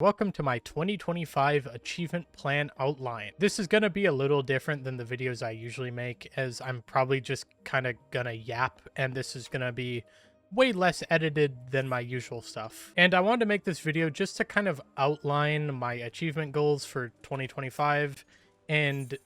Welcome to my 2025 achievement plan outline. This is going to be a little different than the videos I usually make, as I'm probably just kind of gonna yap, and this is going to be way less edited than my usual stuff. And I wanted to make this video just to kind of outline my achievement goals for 2025, and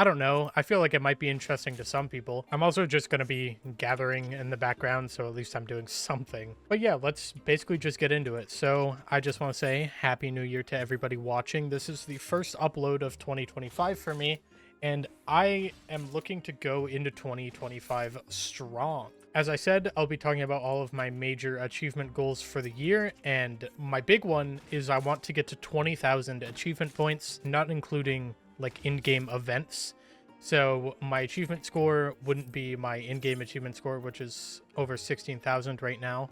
I don't know, I feel like it might be interesting to some people. I'm also just going to be gathering in the background, so at least I'm doing something. But yeah, let's basically just get into it. So I just want to say Happy New Year to everybody watching. This is the first upload of 2025 for me, and I am looking to go into 2025 strong. As I said, I'll be talking about all of my major achievement goals for the year, and my big one is I want to get to 20,000 achievement points, not including like in-game events. So my achievement score wouldn't be my in-game achievement score, which is over 16,000 right now,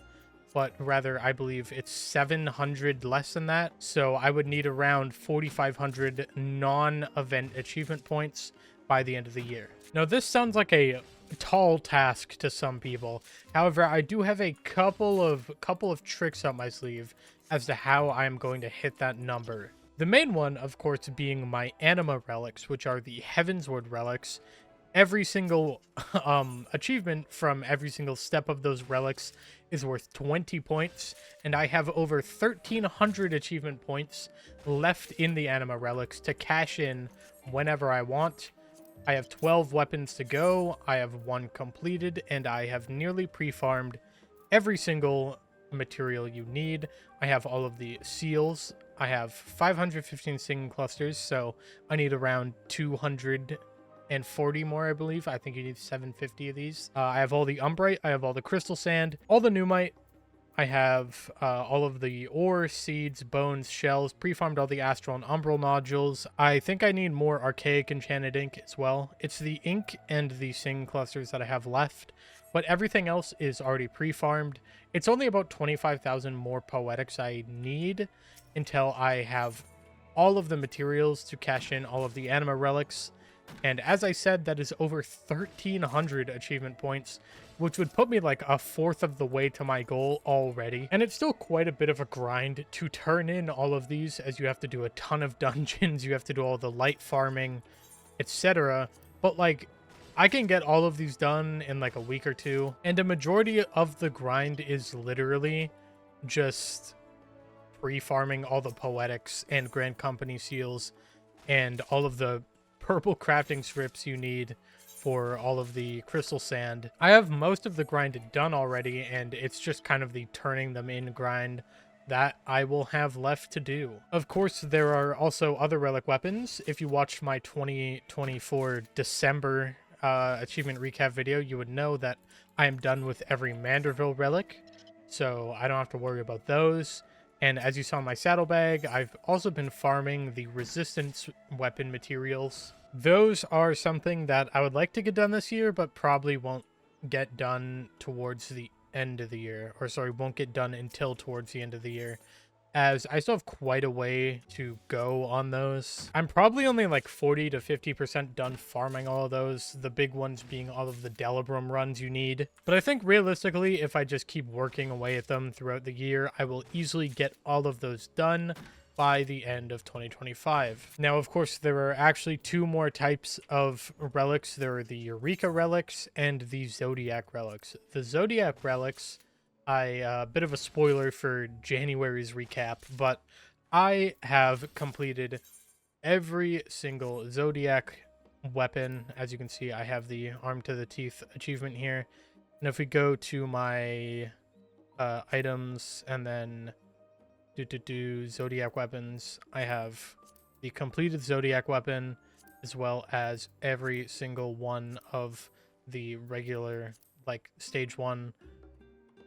but rather I believe it's 700 less than that. So I would need around 4,500 non-event achievement points by the end of the year. Now this sounds like a tall task to some people. However, I do have a couple of tricks up my sleeve as to how I'm going to hit that number. The main one, of course, being my anima relics, which are the Heavensward relics. Every single achievement from every single step of those relics is worth 20 points, and I have over 1,300 achievement points left in the anima relics to cash in whenever I want. I have 12 weapons to go, I have 1 completed, and I have nearly pre-farmed every single material you need. I have all of the seals. I have 515 singing clusters, so I need around 240 more, I believe. I think you need 750 of these. I have all the umbrite, I have all the crystal sand, all the pneumite. I have all of the ore, seeds, bones, shells, pre-farmed all the astral and umbral nodules. I think I need more archaic enchanted ink as well. It's the ink and the singing clusters that I have left, but everything else is already pre-farmed. It's only about 25,000 more poetics I need until I have all of the materials to cash in all of the anima relics. And as I said, that is over 1,300 achievement points, which would put me like a fourth of the way to my goal already. And it's still quite a bit of a grind to turn in all of these, as you have to do a ton of dungeons, you have to do all the light farming, etc. But like, I can get all of these done in like a week or two, and a majority of the grind is literally just pre-farming all the poetics and Grand Company seals and all of the purple crafting scripts you need for all of the crystal sand. I have most of the grind done already, and it's just kind of the turning them in grind that I will have left to do. Of course, there are also other relic weapons. If you watched my 2024 December achievement recap video, you would know that I am done with every Manderville relic, so I don't have to worry about those. And as you saw in my saddlebag, I've also been farming the resistance weapon materials. Those are something that I would like to get done this year, but probably won't get done towards the end of the year. Or sorry, won't get done until towards the end of the year, as I still have quite a way to go on those. I'm probably only like 40 to 50% done farming all of those, the big ones being all of the Delibrum runs you need. But I think realistically, if I just keep working away at them throughout the year, I will easily get all of those done by the end of 2025. Now, of course, there are actually 2 more types of relics. There are the Eureka relics and the Zodiac relics. The Zodiac relics, bit of a spoiler for January's recap, but I have completed every single Zodiac weapon. As you can see, I have the Arm to the Teeth achievement here. And if we go to my items and then Zodiac weapons, I have the completed Zodiac weapon as well as every single one of the regular, like, stage 1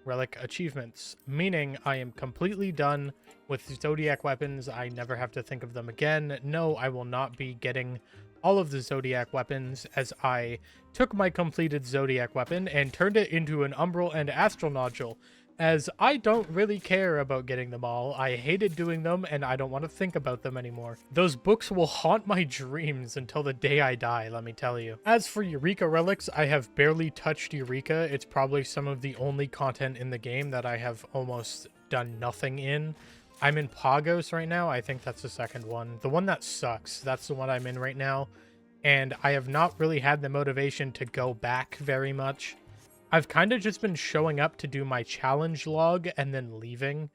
relic achievements, meaning I am completely done with Zodiac weapons. I never have to think of them again. No, I will not be getting all of the Zodiac weapons, as I took my completed Zodiac weapon and turned it into an Umbral and Astral Nodule, as I don't really care about getting them all. I hated doing them, and I don't want to think about them anymore. Those books will haunt my dreams until the day I die, let me tell you. As for Eureka relics, I have barely touched Eureka. It's probably some of the only content in the game that I have almost done nothing in. I'm in Pagos right now. I think that's the second one. The one that sucks. That's the one I'm in right now. And I have not really had the motivation to go back very much. I've kind of just been showing up to do my challenge log and then leaving.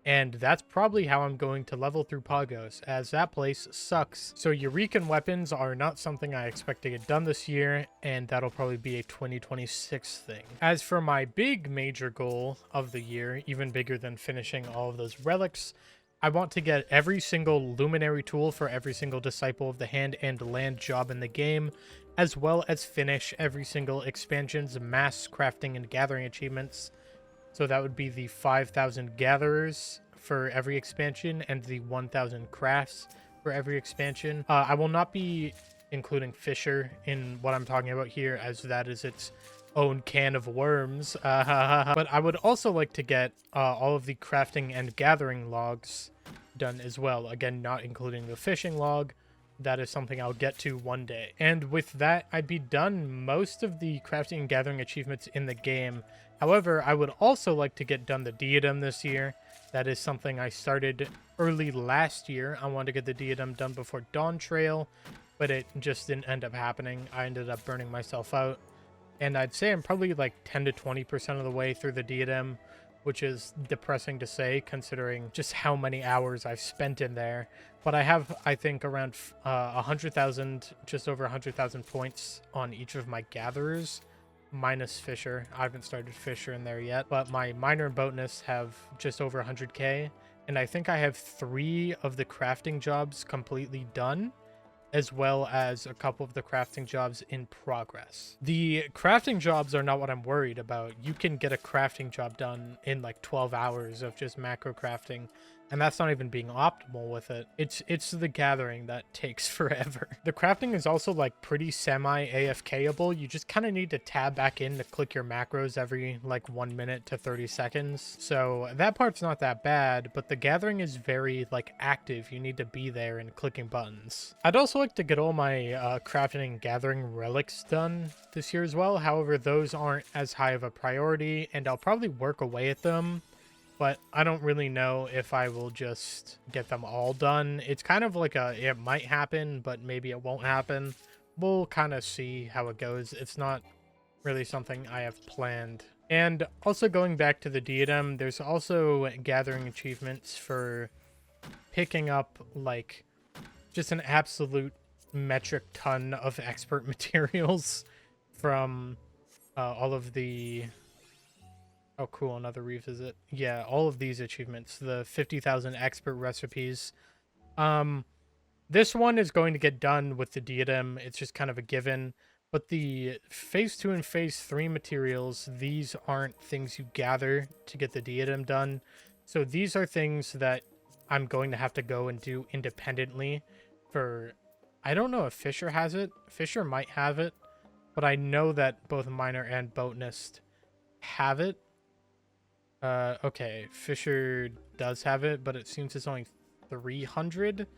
And that's probably how I'm going to level through Pagos, as that place sucks. So Eureka's weapons are not something I expect to get done this year, and that'll probably be a 2026 thing. As for my big major goal of the year, even bigger than finishing all of those relics, I want to get every single luminary tool for every single Disciple of the Hand and land job in the game, as well as finish every single expansion's mass crafting and gathering achievements. So that would be the 5,000 gatherers for every expansion and the 1,000 crafts for every expansion. I will not be including Fisher in what I'm talking about here, as that is its own can of worms. But I would also like to get all of the crafting and gathering logs done as well. Again, not including the fishing log. That is something I'll get to one day. And with that, I'd be done most of the crafting and gathering achievements in the game. However, I would also like to get done the diadem this year. That is something I started early last year. I wanted to get the diadem done before Dawn Trail, but it just didn't end up happening. I ended up burning myself out. And I'd say I'm probably like 10 to 20% of the way through the diadem, which is depressing to say considering just how many hours I've spent in there. But I have, I think, around 100,000, just over 100,000 points on each of my gatherers, minus Fisher. I haven't started Fisher in there yet, but my miner and botanist have just over 100k, and I think I have 3 of the crafting jobs completely done, as well as a couple of the crafting jobs in progress. The crafting jobs are not what I'm worried about. You can get a crafting job done in like 12 hours of just macro crafting, and that's not even being optimal with it. It's the gathering that takes forever. The crafting is also like pretty semi-AFK-able. You just kind of need to tab back in to click your macros every like 1 minute to 30 seconds. So that part's not that bad, but the gathering is very like active. You need to be there and clicking buttons. I'd also like to get all my crafting and gathering relics done this year as well. However, those aren't as high of a priority, and I'll probably work away at them. But I don't really know if I will just get them all done. It's kind of like it might happen, but maybe it won't happen. We'll kind of see how it goes. It's not really something I have planned. And also going back to the diadem, there's also gathering achievements for picking up like just an absolute metric ton of expert materials from all of the... Oh, cool. Another revisit. Yeah, all of these achievements. The 50,000 expert recipes. This one is going to get done with the diadem. It's just kind of a given. But the phase 2 and phase 3 materials, these aren't things you gather to get the diadem done. So these are things that I'm going to have to go and do independently for... I don't know if Fisher has it. Fisher might have it. But I know that both Miner and Botanist have it. Okay, Fisher does have it, but it seems it's only 300.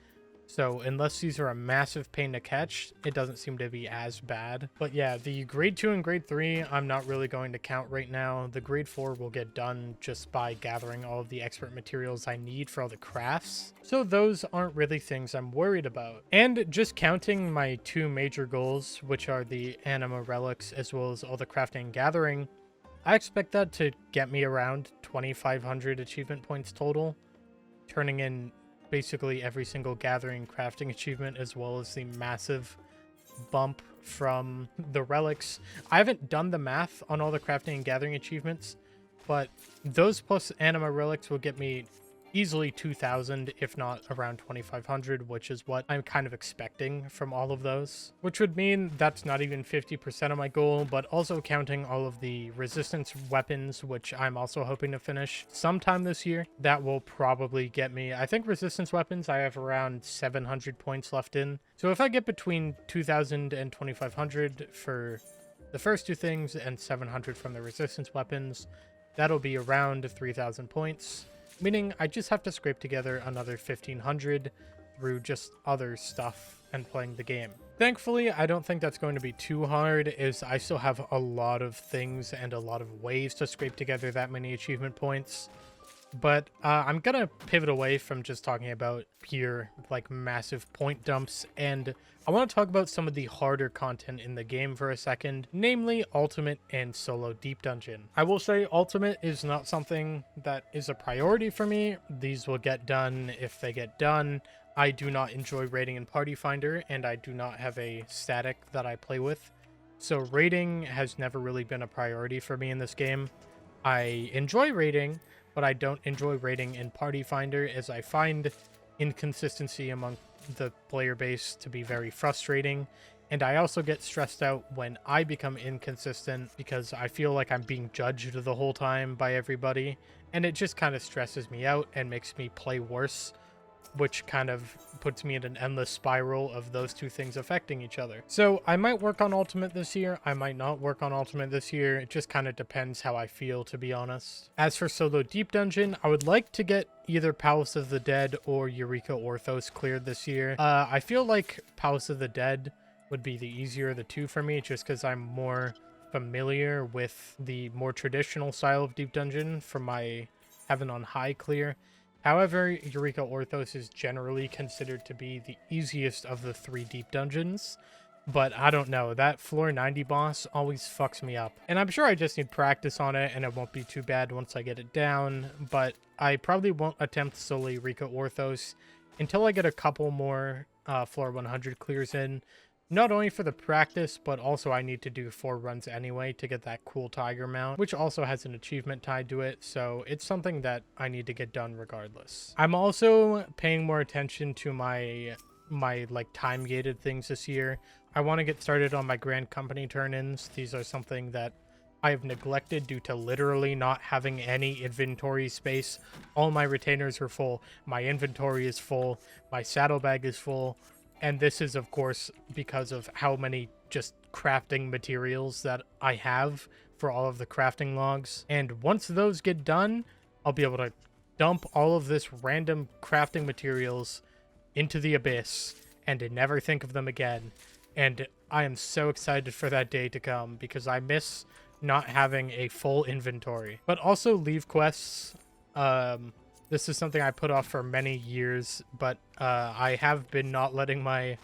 So unless these are a massive pain to catch, it doesn't seem to be as bad. But yeah, the grade 2 and grade 3, I'm not really going to count right now. The grade 4 will get done just by gathering all of the expert materials I need for all the crafts. So those aren't really things I'm worried about. And just counting my 2 major goals, which are the anima relics as well as all the crafting and gathering, I expect that to get me around 2,500 achievement points total, turning in basically every single gathering crafting achievement as well as the massive bump from the relics. I haven't done the math on all the crafting and gathering achievements, but those plus anima relics will get me easily 2,000, if not around 2,500, which is what I'm kind of expecting from all of those. Which would mean that's not even 50% of my goal, but also counting all of the resistance weapons, which I'm also hoping to finish sometime this year. That will probably get me, I think resistance weapons, I have around 700 points left in. So if I get between 2,000 and 2,500 for the first 2 things and 700 from the resistance weapons, that'll be around 3,000 points. Meaning I just have to scrape together another 1,500 through just other stuff and playing the game. Thankfully, I don't think that's going to be too hard, as I still have a lot of things and a lot of ways to scrape together that many achievement points. But I'm gonna pivot away from just talking about pure, like, massive point dumps, and I want to talk about some of the harder content in the game for a second, namely Ultimate and Solo Deep Dungeon. I will say Ultimate is not something that is a priority for me. These will get done if they get done. I do not enjoy raiding in Party Finder, and I do not have a static that I play with. So raiding has never really been a priority for me in this game. I enjoy raiding, but I don't enjoy raiding in Party Finder, as I find inconsistency among the player base to be very frustrating, and I also get stressed out when I become inconsistent because I feel like I'm being judged the whole time by everybody, and it just kind of stresses me out and makes me play worse, which kind of puts me in an endless spiral of those two things affecting each other. So I might work on Ultimate this year, I might not work on Ultimate this year, it just kind of depends how I feel, to be honest. As for Solo Deep Dungeon, I would like to get either Palace of the Dead or Eureka Orthos cleared this year. I feel like Palace of the Dead would be the easier of the two for me, just because I'm more familiar with the more traditional style of Deep Dungeon from my Heaven on High clear. However, Eureka Orthos is generally considered to be the easiest of the 3 deep dungeons, but I don't know, that floor 90 boss always fucks me up. And I'm sure I just need practice on it and it won't be too bad once I get it down, but I probably won't attempt solo Eureka Orthos until I get a couple more floor 100 clears in. Not only for the practice, but also I need to do 4 runs anyway to get that cool tiger mount, which also has an achievement tied to it, so it's something that I need to get done regardless. I'm also paying more attention to my like time-gated things this year. I want to get started on my Grand Company turn-ins. These are something that I have neglected due to literally not having any inventory space. All my retainers are full, my inventory is full, my saddlebag is full. And this is, of course, because of how many just crafting materials that I have for all of the crafting logs. And once those get done, I'll be able to dump all of this random crafting materials into the abyss and to never think of them again. And I am so excited for that day to come because I miss not having a full inventory. But also leave quests. This is something I put off for many years, but I have been not letting my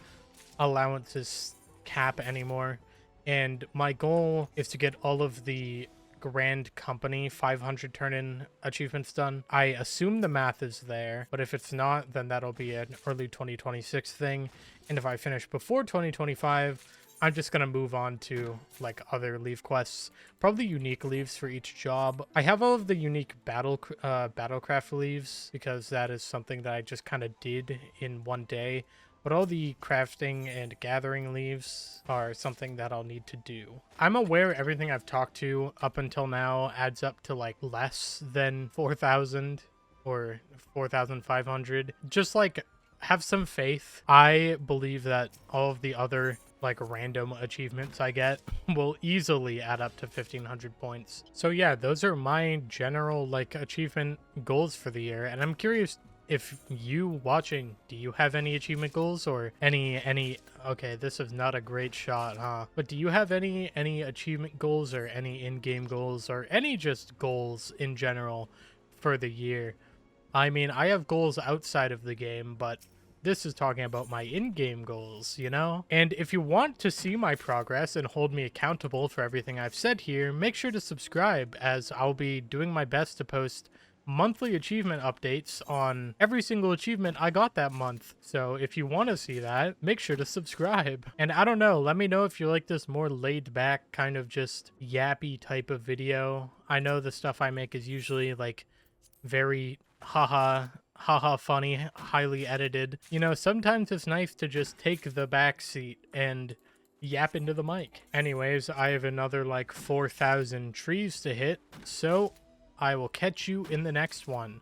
allowances cap anymore. And my goal is to get all of the Grand Company 500 turn-in achievements done. I assume the math is there, but if it's not, then that'll be an early 2026 thing. And if I finish before 2025, I'm just going to move on to like other leave quests, probably unique leaves for each job. I have all of the unique battlecraft leaves because that is something that I just kind of did in one day. But all the crafting and gathering leaves are something that I'll need to do. I'm aware everything I've talked to up until now adds up to like less than 4,000 or 4,500. Just like have some faith. I believe that all of the other like random achievements I get will easily add up to 1,500 points. So yeah, those are my general like achievement goals for the year. And I'm curious if you watching, do you have any achievement goals or any okay, this is not a great shot, huh? But do you have any achievement goals or any in-game goals or any just goals in general for the year? I mean, I have goals outside of the game, but this is talking about my in-game goals, you know? And if you want to see my progress and hold me accountable for everything I've said here, make sure to subscribe, as I'll be doing my best to post monthly achievement updates on every single achievement I got that month. So if you want to see that, make sure to subscribe. And I don't know, let me know if you like this more laid back kind of just yappy type of video. I know the stuff I make is usually like very haha funny, highly edited. You know, sometimes it's nice to just take the back seat and yap into the mic. Anyways, I have another like 4,000 trees to hit, so I will catch you in the next one.